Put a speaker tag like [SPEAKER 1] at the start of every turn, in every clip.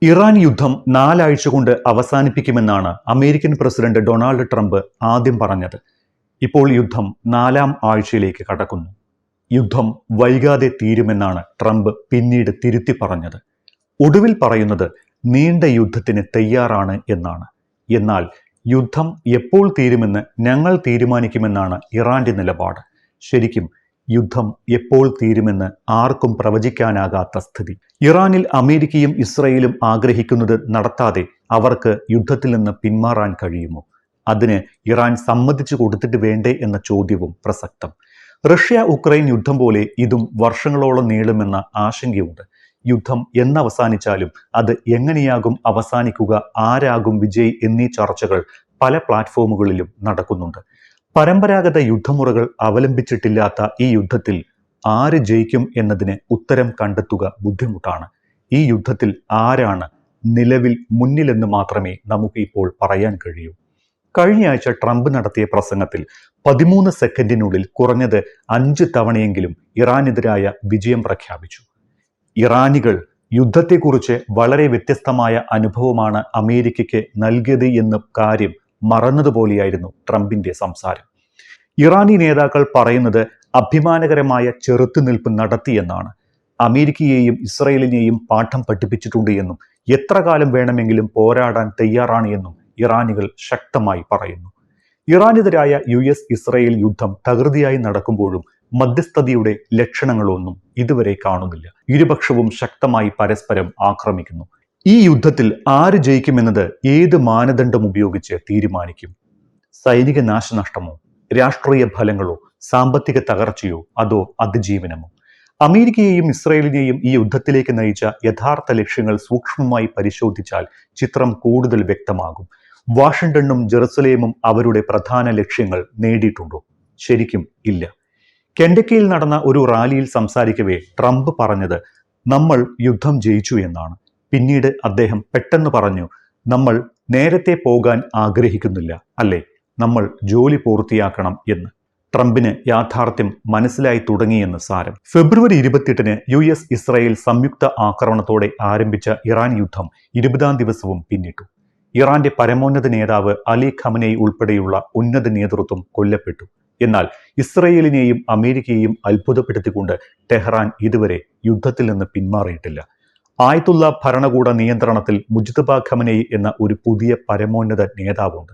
[SPEAKER 1] Iran യുദ്ധം 4 ആഴ്ച കൊണ്ട് അവസാനിപ്പിക്കുമെന്നാണ് അമേരിക്കൻ പ്രസിഡന്റ് ഡൊണാൾഡ് ട്രംപ് ആദ്യം പറഞ്ഞത്. ഇപ്പോൾ യുദ്ധം 4-ാം ആഴ്ചയിലേക്ക് കടക്കുന്നു. യുദ്ധം വൈകാതെ തീരുമെന്നാണ് ട്രംപ് പിന്നീട് തിരുത്തി പറഞ്ഞത്. ഒടുവിൽ പറയുന്നത് നീണ്ട യുദ്ധത്തിന് തയ്യാറാണ് എന്നാണ്. എന്നാൽ യുദ്ധം എപ്പോൾ തീരുമെന്ന് ഞങ്ങൾ തീരുമാനിക്കുമെന്നാണ് ഇറാന്റെ നിലപാട്. ശരിക്കും യുദ്ധം എപ്പോൾ തീരുമെന്ന് ആർക്കും പ്രവചിക്കാനാകാത്ത സ്ഥിതി. ഇറാനിൽ അമേരിക്കയും ഇസ്രയേലും ആഗ്രഹിക്കുന്നത് നടത്താതെ അവർക്ക് യുദ്ധത്തിൽ നിന്ന് പിന്മാറാൻ കഴിയുമോ? അതിന് ഇറാൻ സമ്മതിച്ചു കൊടുത്തിട്ട് വേണ്ടേ എന്ന ചോദ്യവും പ്രസക്തം. റഷ്യ ഉക്രൈൻ യുദ്ധം പോലെ ഇതും വർഷങ്ങളോളം നീളുമെന്ന ആശങ്കയുണ്ട്. യുദ്ധം എന്നവസാനിച്ചാലും അത് എങ്ങനെയാകും അവസാനിക്കുക, ആരാകും വിജയ് എന്നീ ചർച്ചകൾ പല പ്ലാറ്റ്ഫോമുകളിലും നടക്കുന്നുണ്ട്. പരമ്പരാഗത യുദ്ധമുറകൾ അവലംബിച്ചിട്ടില്ലാത്ത ഈ യുദ്ധത്തിൽ ആര് ജയിക്കും എന്നതിന് ഉത്തരം കണ്ടെത്തുക ബുദ്ധിമുട്ടാണ്. ഈ യുദ്ധത്തിൽ ആരാണ് നിലവിൽ മുന്നിലെന്ന് മാത്രമേ നമുക്ക് ഇപ്പോൾ പറയാൻ കഴിയൂ. കഴിഞ്ഞയാഴ്ച ട്രംപ് നടത്തിയ പ്രസംഗത്തിൽ 13 സെക്കൻഡിനുള്ളിൽ കുറഞ്ഞത് 5 തവണയെങ്കിലും ഇറാനെതിരായ വിജയം പ്രഖ്യാപിച്ചു. ഇറാനികൾ യുദ്ധത്തെക്കുറിച്ച് വളരെ വ്യത്യസ്തമായ അനുഭവമാണ് അമേരിക്കയ്ക്ക് നൽകിയത് എന്ന കാര്യം മറന്നതുപോലെയായിരുന്നു ട്രംപിന്റെ സംസാരം. ഇറാനി നേതാക്കൾ പറയുന്നത് അഭിമാനകരമായ ചെറുത്തുനിൽപ്പ് നടത്തിയെന്നാണ്. അമേരിക്കയെയും ഇസ്രയേലിനെയും പാഠം പഠിപ്പിച്ചിട്ടുണ്ട് എന്നും എത്ര കാലം വേണമെങ്കിലും പോരാടാൻ തയ്യാറാണ് എന്നും ഇറാനികൾ ശക്തമായി പറയുന്നു. ഇറാനെതിരായ ഇസ്രയേൽ യുദ്ധം തകൃതിയായി നടക്കുമ്പോഴും മധ്യസ്ഥതയുടെ ലക്ഷണങ്ങളൊന്നും ഇതുവരെ കാണുന്നില്ല. ഇരുപക്ഷവും ശക്തമായി പരസ്പരം ആക്രമിക്കുന്നു. ഈ യുദ്ധത്തിൽ ആര് ജയിക്കുമെന്നത് ഏത് മാനദണ്ഡം ഉപയോഗിച്ച് തീരുമാനിക്കും? സൈനിക നാശനഷ്ടമോ, രാഷ്ട്രീയ ഫലങ്ങളോ, സാമ്പത്തിക തകർച്ചയോ, അതോ അതിജീവനമോ? അമേരിക്കയെയും ഇസ്രയേലിനെയും ഈ യുദ്ധത്തിലേക്ക് നയിച്ച യഥാർത്ഥ ലക്ഷ്യങ്ങൾ സൂക്ഷ്മമായി പരിശോധിച്ചാൽ ചിത്രം കൂടുതൽ വ്യക്തമാകും. വാഷിംഗ്ടണും ജെറുസലേമും അവരുടെ പ്രധാന ലക്ഷ്യങ്ങൾ നേടിയിട്ടുണ്ടോ? ശരിക്കും ഇല്ല. കെൻഡക്കിയിൽ നടന്ന ഒരു റാലിയിൽ സംസാരിക്കവേ ട്രംപ് പറഞ്ഞത് നമ്മൾ യുദ്ധം ജയിച്ചു എന്നാണ്. പിന്നീട് അദ്ദേഹം പെട്ടെന്ന് പറഞ്ഞു, നമ്മൾ നേരത്തെ പോകാൻ ആഗ്രഹിക്കുന്നില്ല, അല്ലേ, നമ്മൾ ജോലി പൂർത്തിയാക്കണം എന്ന്. ട്രംപിന് യാഥാർത്ഥ്യം മനസ്സിലായി തുടങ്ങിയെന്ന് സാരം. ഫെബ്രുവരി 28-ന് ഇസ്രയേൽ സംയുക്ത ആക്രമണത്തോടെ ആരംഭിച്ച ഇറാൻ യുദ്ധം 20-ാം ദിവസവും പിന്നിട്ടു. ഇറാന്റെ പരമോന്നത നേതാവ് അലി ഖമനേയി ഉൾപ്പെടെയുള്ള ഉന്നത നേതൃത്വം കൊല്ലപ്പെട്ടു. എന്നാൽ ഇസ്രയേലിനെയും അമേരിക്കയെയും അത്ഭുതപ്പെടുത്തിക്കൊണ്ട് ടെഹ്റാൻ ഇതുവരെ യുദ്ധത്തിൽ നിന്ന് പിന്മാറിയിട്ടില്ല. ആയത്തുള്ള ഭരണകൂട നിയന്ത്രണത്തിൽ മുജ്തബ ഖമനേയി എന്ന ഒരു പുതിയ പരമോന്നത നേതാവുണ്ട്.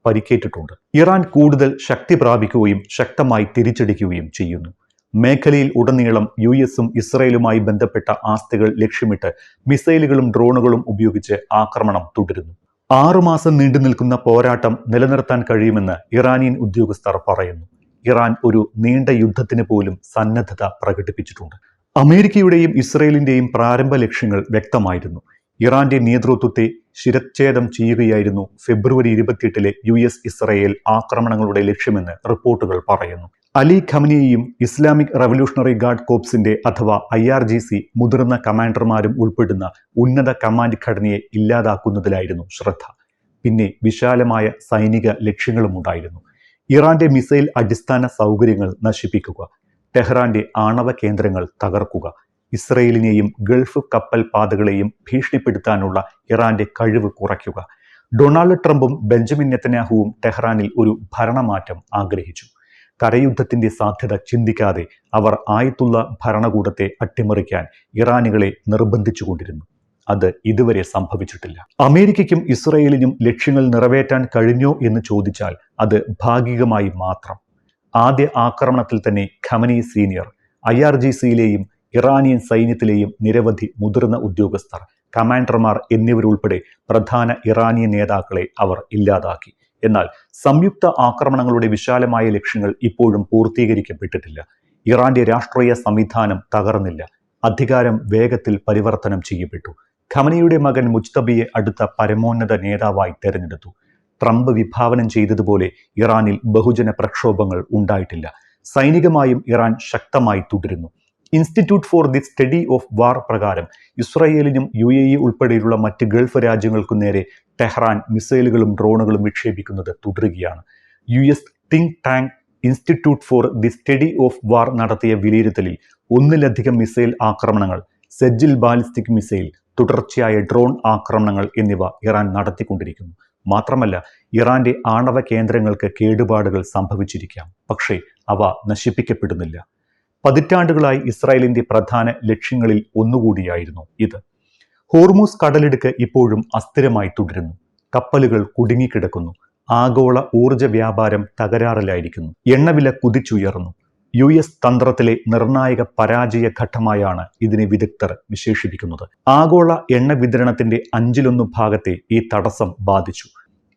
[SPEAKER 1] പരിക്കേറ്റിട്ടുണ്ട്. ഇറാൻ കൂടുതൽ ശക്തി പ്രാപിക്കുകയും ശക്തമായി തിരിച്ചടിക്കുകയും ചെയ്യുന്നു. മേഖലയിൽ ഉടനീളം യുഎസും ഇസ്രയേലുമായി ബന്ധപ്പെട്ട ആസ്തികൾ ലക്ഷ്യമിട്ട് മിസൈലുകളും ഡ്രോണുകളും ഉപയോഗിച്ച് ആക്രമണം തുടരുന്നു. 6 മാസം നീണ്ടു നിൽക്കുന്ന പോരാട്ടം നിലനിർത്താൻ കഴിയുമെന്ന് ഇറാനിയൻ ഉദ്യോഗസ്ഥർ പറയുന്നു. ഇറാൻ ഒരു നീണ്ട യുദ്ധത്തിന് പോലും സന്നദ്ധത പ്രകടിപ്പിച്ചിട്ടുണ്ട്. അമേരിക്കയുടെയും ഇസ്രയേലിന്റെയും പ്രാരംഭ ലക്ഷ്യങ്ങൾ വ്യക്തമായിരുന്നു. ഇറാന്റെ നേതൃത്വത്തെ ശിരച്ഛേദം ചെയ്യുകയായിരുന്നു ഫെബ്രുവരി 28-ലെ ഇസ്രയേൽ ആക്രമണങ്ങളുടെ ലക്ഷ്യമെന്ന് റിപ്പോർട്ടുകൾ പറയുന്നു. അലി ഖമനേയിയും ഇസ്ലാമിക് റവല്യൂഷണറി ഗാർഡ് കോപ്സിന്റെ അഥവാ IRGC മുതിർന്ന കമാൻഡർമാരും ഉൾപ്പെടുന്ന ഉന്നത കമാൻഡ് ഘടനയെ ഇല്ലാതാക്കുന്നതിലായിരുന്നു ശ്രദ്ധ. പിന്നെ വിശാലമായ സൈനിക ലക്ഷ്യങ്ങളും ഉണ്ടായിരുന്നു. ഇറാന്റെ മിസൈൽ അടിസ്ഥാന സൗകര്യങ്ങൾ നശിപ്പിക്കുക, ടെഹ്റാന്റെ ആണവ കേന്ദ്രങ്ങൾ തകർക്കുക, ഇസ്രയേലിനെയും ഗൾഫ് കപ്പൽ പാതകളെയും ഭീഷണിപ്പെടുത്താനുള്ള ഇറാന്റെ കഴിവ് കുറയ്ക്കുക. ഡൊണാൾഡ് ട്രംപും ബെഞ്ചമിൻ നെതന്യാഹുവും ടെഹ്റാനിൽ ഒരു ഭരണമാറ്റം ആഗ്രഹിച്ചു. കരയുദ്ധത്തിന്റെ സാധ്യത ചിന്തിക്കാതെ അവർ ആയത്തുള്ള ഭരണകൂടത്തെ അട്ടിമറിക്കാൻ ഇറാനികളെ നിർബന്ധിച്ചുകൊണ്ടിരുന്നു. അത് ഇതുവരെ സംഭവിച്ചിട്ടില്ല. അമേരിക്കയ്ക്കും ഇസ്രയേലിനും ലക്ഷ്യങ്ങൾ നിറവേറ്റാൻ കഴിഞ്ഞോ എന്ന് ചോദിച്ചാൽ അത് ഭാഗികമായി മാത്രം. ആദ്യ ആക്രമണത്തിൽ തന്നെ ഖമനേയി സീനിയർ, IRGCയിലെയും ഇറാനിയൻ സൈന്യത്തിലെയും നിരവധി മുതിർന്ന ഉദ്യോഗസ്ഥർ, കമാൻഡർമാർ എന്നിവരുൾപ്പെടെ പ്രധാന ഇറാനിയൻ നേതാക്കളെ അവർ ഇല്ലാതാക്കി. എന്നാൽ സംയുക്ത ആക്രമണങ്ങളുടെ വിശാലമായ ലക്ഷ്യങ്ങൾ ഇപ്പോഴും പൂർത്തീകരിക്കപ്പെട്ടിട്ടില്ല. ഇറാന്റെ രാഷ്ട്രീയ സംവിധാനം തകർന്നില്ല. അധികാരം വേഗത്തിൽ പരിവർത്തനം ചെയ്യപ്പെട്ടു. ഖമനേയിയുടെ മകൻ മുജ്തബയെ അടുത്ത പരമോന്നത നേതാവായി തെരഞ്ഞെടുത്തു. ട്രംപ് വിഭാവനം ചെയ്തതുപോലെ ഇറാനിൽ ബഹുജന പ്രക്ഷോഭങ്ങൾ ഉണ്ടായിട്ടില്ല. സൈനികമായും ഇറാൻ ശക്തമായി തുടരുന്നു. Institute for the study of വാർ പ്രകാരം ഇസ്രയേലിനും UAE ഉൾപ്പെടെയുള്ള മറ്റ് ഗൾഫ് രാജ്യങ്ങൾക്കു നേരെ ടെഹ്റാൻ മിസൈലുകളും ഡ്രോണുകളും വിക്ഷേപിക്കുന്നത് തുടരുകയാണ്. US think tank institute for the study of വാർ നടത്തിയ വിലയിരുത്തലിൽ 1-ലധികം മിസൈൽ ആക്രമണങ്ങൾ, സെഡ്ജിൽ ബാലിസ്റ്റിക് മിസൈൽ, തുടർച്ചയായ ഡ്രോൺ ആക്രമണങ്ങൾ എന്നിവ ഇറാൻ നടത്തിക്കൊണ്ടിരിക്കുന്നു. മാത്രമല്ല, ഇറാന്റെ ആണവ കേന്ദ്രങ്ങൾക്ക് കേടുപാടുകൾ സംഭവിച്ചിരിക്കാം, പക്ഷേ അവ നശിപ്പിക്കപ്പെടുന്നില്ല. പതിറ്റാണ്ടുകളായി ഇസ്രായേലിന്റെ പ്രധാന ലക്ഷ്യങ്ങളിൽ ഒന്നുകൂടിയായിരുന്നു ഇത്. ഹോർമൂസ് കടലിടുക്ക് ഇപ്പോഴും അസ്ഥിരമായി തുടരുന്നു. കപ്പലുകൾ കുടുങ്ങിക്കിടക്കുന്നു. ആഗോള ഊർജ വ്യാപാരം തകരാറിലായിരിക്കുന്നു. എണ്ണവില കുതിച്ചുയർന്നു. US തന്ത്രത്തിലെ നിർണായക പരാജയ ഘട്ടമായാണ് ഇതിനെ വിദഗ്ധർ വിശേഷിപ്പിക്കുന്നത്. ആഗോള എണ്ണ വിതരണത്തിന്റെ 1/5 ഭാഗത്തെ ഈ തടസ്സം ബാധിച്ചു.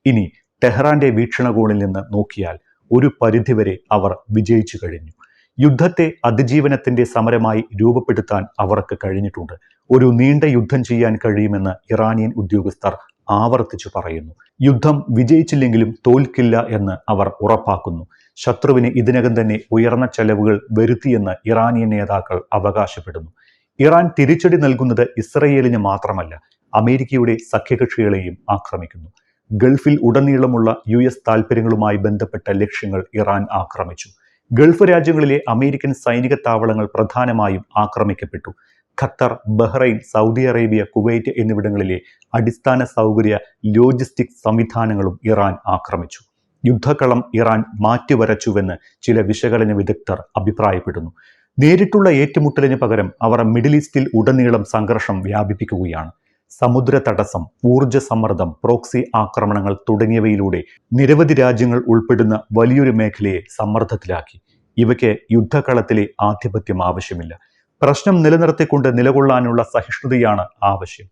[SPEAKER 1] ഇനി ടെഹ്റാന്റെ വീക്ഷണകോണിൽ നിന്ന് നോക്കിയാൽ ഒരു പരിധിവരെ അവർ വിജയിച്ചു കഴിഞ്ഞു. യുദ്ധത്തെ അതിജീവനത്തിന്റെ സമരമായി രൂപപ്പെടുത്താൻ അവർക്ക് കഴിഞ്ഞിട്ടുണ്ട്. ഒരു നീണ്ട യുദ്ധം ചെയ്യാൻ കഴിയുമെന്ന് ഇറാനിയൻ ഉദ്യോഗസ്ഥർ ആവർത്തിച്ചു പറയുന്നു. യുദ്ധം വിജയിച്ചില്ലെങ്കിലും തോൽക്കില്ല എന്ന് അവർ ഉറപ്പാക്കുന്നു. ശത്രുവിന് ഇതിനകം തന്നെ ഉയർന്ന ചെലവുകൾ വരുത്തിയെന്ന് ഇറാനിയൻ നേതാക്കൾ അവകാശപ്പെടുന്നു. ഇറാൻ തിരിച്ചടി നൽകുന്നത് ഇസ്രയേലിന് മാത്രമല്ല, അമേരിക്കയുടെ സഖ്യകക്ഷികളെയും ആക്രമിക്കുന്നു. ഗൾഫിൽ ഉടനീളമുള്ള US താൽപ്പര്യങ്ങളുമായി ബന്ധപ്പെട്ട ലക്ഷ്യങ്ങൾ ഇറാൻ ആക്രമിച്ചു. ഗൾഫ് രാജ്യങ്ങളിലെ അമേരിക്കൻ സൈനിക താവളങ്ങൾ പ്രധാനമായും ആക്രമിക്കപ്പെട്ടു. Qatar, Bahrain, Saudi Arabia, Kuwait എന്നിവിടങ്ങളിലെ അടിസ്ഥാന സൗകര്യ ലോജിസ്റ്റിക് സംവിധാനങ്ങളും ഇറാൻ ആക്രമിച്ചു. യുദ്ധക്കളം ഇറാൻ മാറ്റിവരച്ചുവെന്ന് ചില വിശകലന വിദഗ്ധർ അഭിപ്രായപ്പെടുന്നു. നേരിട്ടുള്ള ഏറ്റുമുട്ടലിന് പകരം അവർ മിഡിൽ ഈസ്റ്റിൽ ഉടനീളം സംഘർഷം വ്യാപിപ്പിക്കുകയാണ്. സമുദ്ര തടസ്സം, ഊർജ സമ്മർദ്ദം, പ്രോക്സി ആക്രമണങ്ങൾ തുടങ്ങിയവയിലൂടെ നിരവധി രാജ്യങ്ങൾ ഉൾപ്പെടുന്ന വലിയൊരു മേഖലയെ സമ്മർദ്ദത്തിലാക്കി. ഇവയ്ക്ക് യുദ്ധകളത്തിലെ ആധിപത്യം ആവശ്യമില്ല. പ്രശ്നം നിലനിർത്തിക്കൊണ്ട് നിലകൊള്ളാനുള്ള സഹിഷ്ണുതയാണ് ആവശ്യം.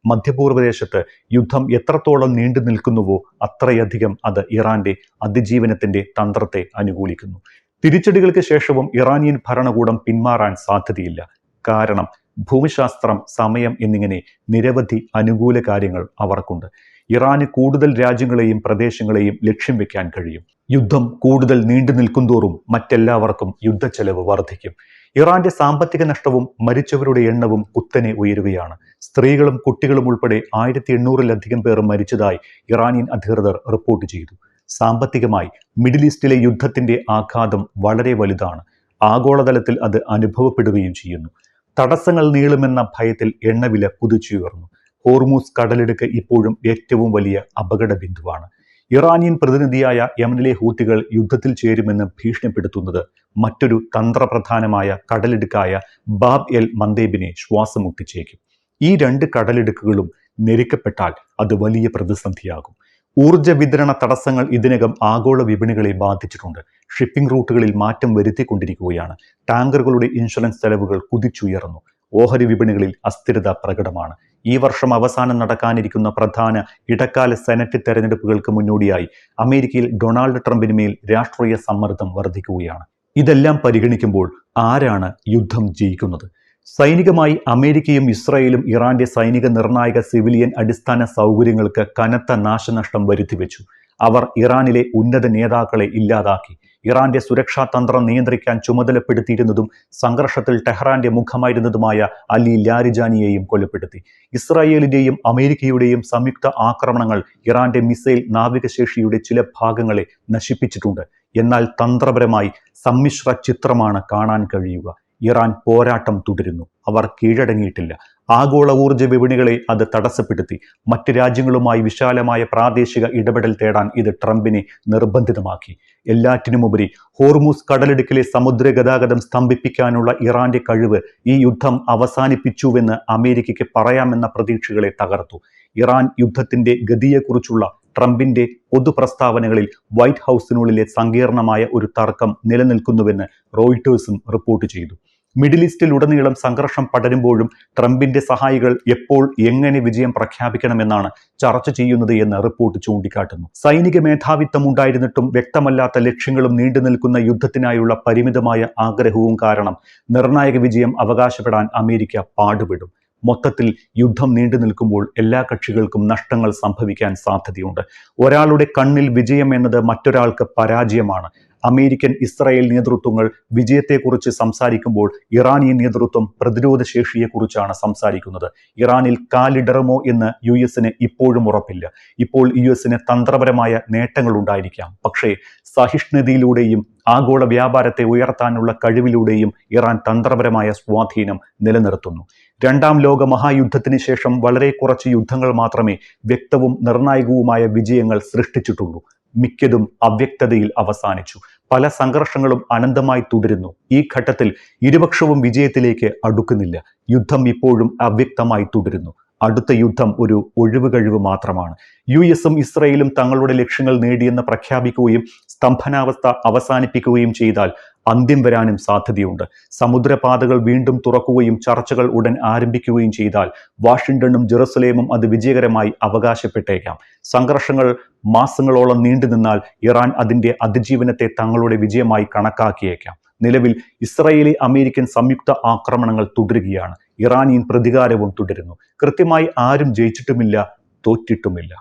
[SPEAKER 1] മധ്യപൂർവ്വദേശത്ത് യുദ്ധം എത്രത്തോളം നീണ്ടു നിൽക്കുന്നുവോ അത്രയധികം അത് ഇറാന്റെ അതിജീവനത്തിന്റെ തന്ത്രത്തെ അനുകൂലിക്കുന്നു. തിരിച്ചടികൾക്ക് ശേഷവും ഇറാനിയൻ ഭരണകൂടം പിന്മാറാൻ സാധ്യതയില്ല. കാരണം ഭൂമിശാസ്ത്രം, സമയം എന്നിങ്ങനെ നിരവധി അനുകൂല കാര്യങ്ങൾ അവർക്കുണ്ട്. ഇറാന് കൂടുതൽ രാജ്യങ്ങളെയും പ്രദേശങ്ങളെയും ലക്ഷ്യം വെക്കാൻ കഴിയും. യുദ്ധം കൂടുതൽ നീണ്ടു നിൽക്കുന്തോറും മറ്റെല്ലാവർക്കും യുദ്ധച്ചെലവ് വർദ്ധിക്കും. ഇറാന്റെ സാമ്പത്തിക നഷ്ടവും മരിച്ചവരുടെ എണ്ണവും കുത്തനെ ഉയരുകയാണ്. സ്ത്രീകളും കുട്ടികളും ഉൾപ്പെടെ 1800-ലധികം പേർ മരിച്ചതായി ഇറാനിയൻ അധികൃതർ റിപ്പോർട്ട് ചെയ്തു. സാമ്പത്തികമായി മിഡിൽ ഈസ്റ്റിലെ യുദ്ധത്തിന്റെ ആഘാതം വളരെ വലുതാണ്. ആഗോളതലത്തിൽ അത് അനുഭവപ്പെടുകയും ചെയ്യുന്നു. തടസ്സങ്ങൾ നീളുമെന്ന ഭയത്തിൽ എണ്ണവില കുതിച്ചുയർന്നു. ഹോർമൂസ് കടലിടുക്ക് ഇപ്പോഴും ഏറ്റവും വലിയ അപകട ബിന്ദുവാണ്. ഇറാനിയൻ പ്രതിനിധിയായ യമനിലെ ഹൂത്തികൾ യുദ്ധത്തിൽ ചേരുമെന്ന് ഭീഷണിപ്പെടുത്തുന്നത് മറ്റൊരു തന്ത്രപ്രധാനമായ കടലിടുക്കായ ബാബ് എൽ മന്ദേബിനെ ശ്വാസം മുട്ടിച്ചേക്കും. ഈ 2 കടലിടുക്കുകളും ഞെരുക്കപ്പെട്ടാൽ അത് വലിയ പ്രതിസന്ധിയാകും. ഊർജ വിതരണ തടസ്സങ്ങൾ ഇതിനകം ആഗോള വിപണികളെ ബാധിച്ചിട്ടുണ്ട്. ഷിപ്പിംഗ് റൂട്ടുകളിൽ മാറ്റം വരുത്തിക്കൊണ്ടിരിക്കുകയാണ്. ടാങ്കറുകളുടെ ഇൻഷുറൻസ് ചെലവുകൾ കുതിച്ചുയർന്നു. ഓഹരി വിപണികളിൽ അസ്ഥിരത പ്രകടമാണ്. ഈ വർഷം അവസാനം നടക്കാനിരിക്കുന്ന പ്രധാന ഇടക്കാല സെനറ്റ് തെരഞ്ഞെടുപ്പുകൾക്ക് മുന്നോടിയായി അമേരിക്കയിൽ ഡൊണാൾഡ് ട്രംപിന് മേൽ രാഷ്ട്രീയ സമ്മർദ്ദം വർദ്ധിക്കുകയാണ്. ഇതെല്ലാം പരിഗണിക്കുമ്പോൾ ആരാണ് യുദ്ധം ജയിക്കുന്നത്? സൈനികമായി അമേരിക്കയും ഇസ്രായേലും ഇറാന്റെ സൈനിക നിർണായക സിവിലിയൻ അടിസ്ഥാന സൗകര്യങ്ങൾക്ക് കനത്ത നാശനഷ്ടം വരുത്തിവെച്ചു. അവർ ഇറാനിലെ ഉന്നത നേതാക്കളെ ഇല്ലാതാക്കി. ഇറാന്റെ സുരക്ഷാ തന്ത്രം നിയന്ത്രിക്കാൻ ചുമതലപ്പെടുത്തിയിരുന്നതും സംഘർഷത്തിൽ ടെഹ്റാന്റെ മുഖമായിരുന്നതുമായ അലി ലാരിജാനിയെയും കൊലപ്പെടുത്തി. ഇസ്രായേലിന്റെയും അമേരിക്കയുടെയും സംയുക്ത ആക്രമണങ്ങൾ ഇറാന്റെ മിസൈൽ നാവികശേഷിയുടെ ചില ഭാഗങ്ങളെ നശിപ്പിച്ചിട്ടുണ്ട്. എന്നാൽ തന്ത്രപരമായി സമ്മിശ്ര ചിത്രമാണ് കാണാൻ കഴിയുക. ഇറാൻ പോരാട്ടം തുടരുന്നു. അവർ കീഴടങ്ങിയിട്ടില്ല. ആഗോള ഊർജ വിപണികളെ അത് തടസ്സപ്പെടുത്തി. മറ്റ് രാജ്യങ്ങളുമായി വിശാലമായ പ്രാദേശിക ഇടപെടൽ തേടാൻ ഇത് ട്രംപിനെ നിർബന്ധിതമാക്കി. എല്ലാറ്റിനുമുപരി ഹോർമൂസ് കടലിടുക്കിലെ സമുദ്ര ഗതാഗതം സ്തംഭിപ്പിക്കാനുള്ള ഇറാന്റെ കഴിവ് ഈ യുദ്ധം അവസാനിപ്പിച്ചുവെന്ന് അമേരിക്കയ്ക്ക് പറയാമെന്ന പ്രതീക്ഷകളെ തകർത്തു. ഇറാൻ യുദ്ധത്തിന്റെ ഗതിയെക്കുറിച്ചുള്ള ട്രംപിന്റെ പൊതുപ്രസ്താവനകളിൽ വൈറ്റ് ഹൗസിനുള്ളിലെ സങ്കീർണമായ ഒരു തർക്കം നിലനിൽക്കുന്നുവെന്ന് റോയിട്ടേഴ്സും റിപ്പോർട്ട് ചെയ്തു. മിഡിൽ ഈസ്റ്റിൽ ഉടനീളം സംഘർഷം പടരുമ്പോഴും ട്രംപിന്റെ സഹായികൾ എപ്പോൾ എങ്ങനെ വിജയം പ്രഖ്യാപിക്കണമെന്നാണ് ചർച്ച ചെയ്യുന്നത് എന്ന് റിപ്പോർട്ട് ചൂണ്ടിക്കാട്ടുന്നു. സൈനിക മേധാവിത്വം ഉണ്ടായിരുന്നിട്ടും വ്യക്തമല്ലാത്ത ലക്ഷ്യങ്ങളും നീണ്ടുനിൽക്കുന്ന യുദ്ധത്തിനായുള്ള പരിമിതമായ ആഗ്രഹവും കാരണം നിർണായക വിജയം അവകാശപ്പെടാൻ അമേരിക്ക പാടുപെടും. മൊത്തത്തിൽ യുദ്ധം നീണ്ടു നിൽക്കുമ്പോൾ എല്ലാ കക്ഷികൾക്കും നഷ്ടങ്ങൾ സംഭവിക്കാൻ സാധ്യതയുണ്ട്. ഒരാളുടെ കണ്ണിൽ വിജയം എന്നത് മറ്റൊരാൾക്ക് പരാജയമാണ്. അമേരിക്കൻ ഇസ്രായേൽ നേതൃത്വങ്ങൾ വിജയത്തെക്കുറിച്ച് സംസാരിക്കുമ്പോൾ ഇറാനിയൻ നേതൃത്വം പ്രതിരോധ ശേഷിയെക്കുറിച്ചാണ് സംസാരിക്കുന്നത്. ഇറാനിൽ കാലിടറുമോ എന്ന് US ഇപ്പോഴും ഉറപ്പില്ല. ഇപ്പോൾ US തന്ത്രപരമായ നേട്ടങ്ങൾ ഉണ്ടായിരിക്കാം, പക്ഷേ സഹിഷ്ണുതയിലൂടെയും ആഗോള വ്യാപാരത്തെ ഉയർത്താനുള്ള കഴിവിലൂടെയും ഇറാൻ തന്ത്രപരമായ സ്വാധീനം നിലനിർത്തുന്നു. രണ്ടാം ലോക മഹായുദ്ധത്തിന് ശേഷം വളരെ കുറച്ച് യുദ്ധങ്ങൾ മാത്രമേ വ്യക്തവും നിർണായകവുമായ വിജയങ്ങൾ സൃഷ്ടിച്ചിട്ടുള്ളൂ. മിക്കതും അവ്യക്തതയിൽ അവസാനിച്ചു. പല സംഘർഷങ്ങളും അനന്തമായി തുടരുന്നു. ഈ ഘട്ടത്തിൽ ഇരുപക്ഷവും വിജയത്തിലേക്ക് അടുക്കുന്നില്ല. യുദ്ധം ഇപ്പോഴും അവ്യക്തമായി തുടരുന്നു. അടുത്ത യുദ്ധം ഒരു ഒഴിവുകഴിവ് മാത്രമാണ്. US ഇസ്രായേലും തങ്ങളുടെ ലക്ഷ്യങ്ങൾ നേടിയെന്ന് പ്രഖ്യാപിക്കുകയും സ്തംഭനാവസ്ഥ അവസാനിപ്പിക്കുകയും ചെയ്താൽ അന്ത്യം വരാനും സാധ്യതയുണ്ട്. സമുദ്രപാതകൾ വീണ്ടും തുറക്കുകയും ചർച്ചകൾ ഉടൻ ആരംഭിക്കുകയും ചെയ്താൽ വാഷിംഗ്ടണും ജെറുസലേമും അത് വിജയകരമായി അവകാശപ്പെട്ടേക്കാം. സംഘർഷങ്ങൾ മാസങ്ങളോളം നീണ്ടുനിന്നാൽ ഇറാൻ അതിൻ്റെ അതിജീവനത്തെ തങ്ങളുടെ വിജയമായി കണക്കാക്കിയേക്കാം. നിലവിൽ ഇസ്രായേലി അമേരിക്കൻ സംയുക്ത ആക്രമണങ്ങൾ തുടരുകയാണ്. ഇറാനിയൻ പ്രതികാരവും തുടരുന്നു. കൃത്യമായി ആരും ജയിച്ചിട്ടുമില്ല, തോറ്റിട്ടുമില്ല.